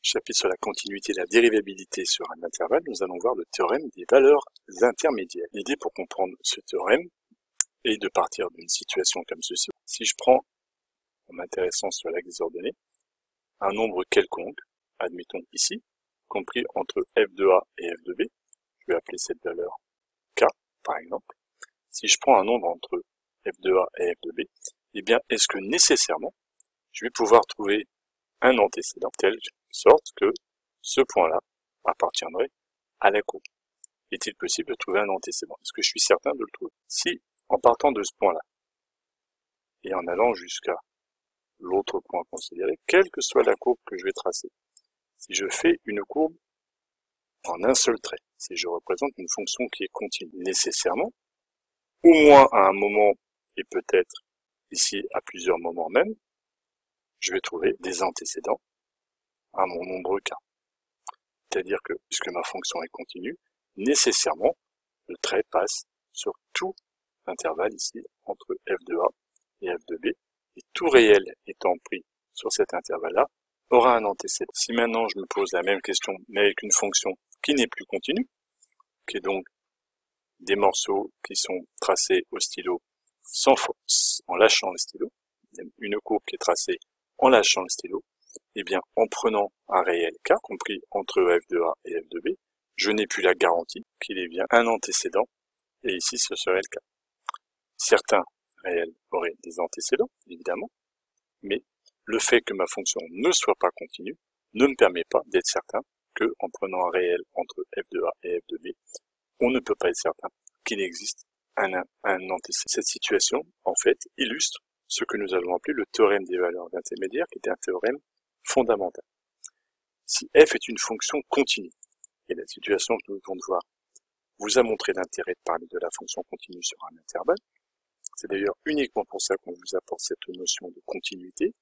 chapitre sur la continuité et la dérivabilité sur un intervalle, nous allons voir le théorème des valeurs intermédiaires. L'idée pour comprendre ce théorème est de partir d'une situation comme ceci. Si je prends, en m'intéressant sur l'axe des ordonnées, un nombre quelconque, admettons ici, compris entre f de a et f de b, je vais appeler cette valeur k, par exemple. Si je prends un nombre entre f de a et f de b, eh bien, est-ce que nécessairement, je vais pouvoir trouver un antécédent tel sorte que ce point-là appartiendrait à la courbe? Est-il possible de trouver un antécédent? Est-ce que je suis certain de le trouver? Si, en partant de ce point-là, et en allant jusqu'à l'autre point considéré, quelle que soit la courbe que je vais tracer, si je fais une courbe en un seul trait, si je représente une fonction qui est continue, nécessairement, au moins à un moment, et peut-être ici à plusieurs moments même, je vais trouver des antécédents à mon nombre k. C'est-à-dire que, puisque ma fonction est continue, nécessairement, le trait passe sur tout l'intervalle ici entre f de a et f de b, et tout réel étant pris sur cet intervalle-là aura un antécédent. Si maintenant je me pose la même question, mais avec une fonction qui n'est plus continue, qui est donc des morceaux qui sont tracés au stylo sans force, en lâchant le stylo, une courbe qui est tracée en lâchant le stylo, eh bien, en prenant un réel k, compris entre f de a et f de b, je n'ai plus la garantie qu'il ait bien un antécédent, et ici ce serait le cas. Certains réels auraient des antécédents, évidemment, mais le fait que ma fonction ne soit pas continue ne me permet pas d'être certain que, en prenant un réel entre f de a et f de b, on ne peut pas être certain qu'il existe un antécédent. Cette situation, en fait, illustre ce que nous allons appeler le théorème des valeurs intermédiaires, qui est un théorème fondamental. Si f est une fonction continue, et la situation que nous venons de voir vous a montré l'intérêt de parler de la fonction continue sur un intervalle, c'est d'ailleurs uniquement pour ça qu'on vous apporte cette notion de continuité,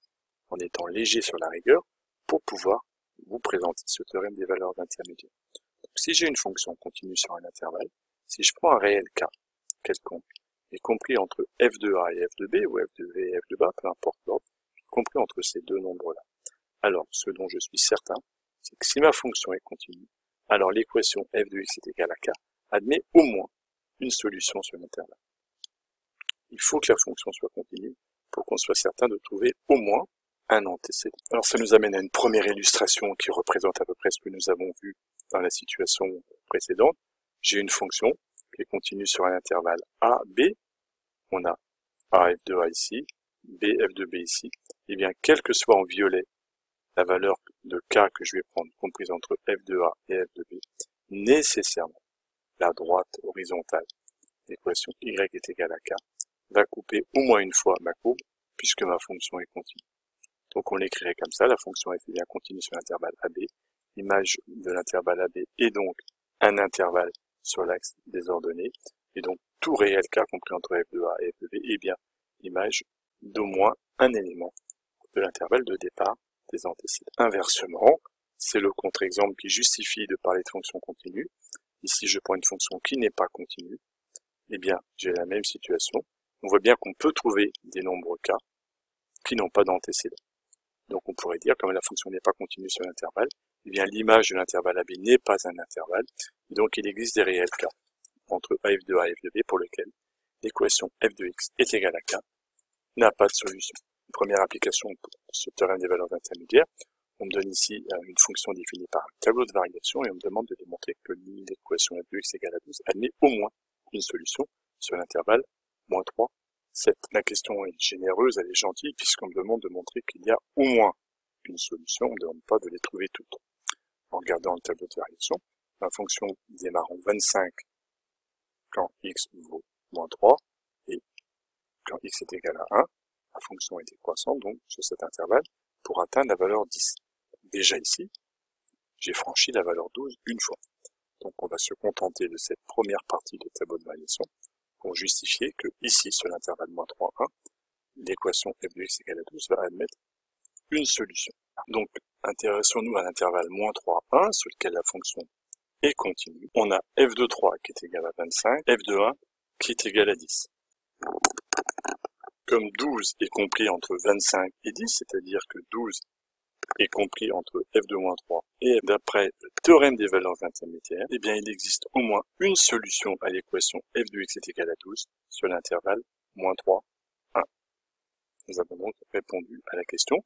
en étant léger sur la rigueur, pour pouvoir vous présenter ce théorème des valeurs intermédiaires. Donc, si j'ai une fonction continue sur un intervalle, si je prends un réel k quelconque, y compris entre f de a et f de b, ou f de b et f de bas, peu importe l'ordre, y compris entre ces deux nombres-là, alors ce dont je suis certain, c'est que si ma fonction est continue, alors l'équation f de x est égale à k admet au moins une solution sur l'intervalle. Il faut que la fonction soit continue pour qu'on soit certain de trouver au moins un antécédent. Alors ça nous amène à une première illustration qui représente à peu près ce que nous avons vu dans la situation précédente. J'ai une fonction qui est continue sur un intervalle a, b. On a a f de a ici, b f de b ici. Et bien, quelle que soit en violet la valeur de k que je vais prendre, comprise entre f de a et f de b, nécessairement, la droite horizontale, l'équation y est égale à k, va couper au moins une fois ma courbe, puisque ma fonction est continue. Donc on l'écrirait comme ça, la fonction f est bien continue sur l'intervalle AB, l'image de l'intervalle AB est donc un intervalle sur l'axe des ordonnées, et donc tout réel k compris entre f de a et f de b est bien l'image d'au moins un élément de l'intervalle de départ des antécédents. Inversement, c'est le contre-exemple qui justifie de parler de fonction continue. Ici, je prends une fonction qui n'est pas continue, eh bien, j'ai la même situation. On voit bien qu'on peut trouver des nombres k qui n'ont pas d'antécédent. Donc on pourrait dire, comme la fonction n'est pas continue sur l'intervalle, eh bien l'image de l'intervalle AB n'est pas un intervalle, et donc il existe des réels k entre f de a et f de b pour lesquels l'équation f de x est égale à k n'a pas de solution. Première application pour ce théorème des valeurs intermédiaires, on me donne ici une fonction définie par un tableau de variation et on me demande de démontrer que l'équation f de x égale à 12 admet au moins une solution sur l'intervalle moins 3, 7. La question est généreuse, elle est gentille, puisqu'on me demande de montrer qu'il y a au moins une solution, on ne me demande pas de les trouver toutes. En regardant le tableau de variation, la fonction démarre en 25 quand x vaut moins 3, et quand x est égal à 1, la fonction est décroissante, donc sur cet intervalle, pour atteindre la valeur 10. Déjà ici, j'ai franchi la valeur 12 une fois. Donc on va se contenter de cette première partie du tableau de variation pour justifier que ici, sur l'intervalle moins 3, 1, l'équation f de x égale à 12 va admettre une solution. Donc, intéressons-nous à l'intervalle moins 3, 1, sur lequel la fonction est continue. On a f de 3 qui est égal à 25, f de 1 qui est égal à 10. Comme 12 est compris entre 25 et 10, c'est-à-dire que 12 est compris entre f de moins 3 et d'après le théorème des valeurs intermédiaires, eh bien il existe au moins une solution à l'équation f de x est égal à 12 sur l'intervalle moins 3, 1. Nous avons donc répondu à la question.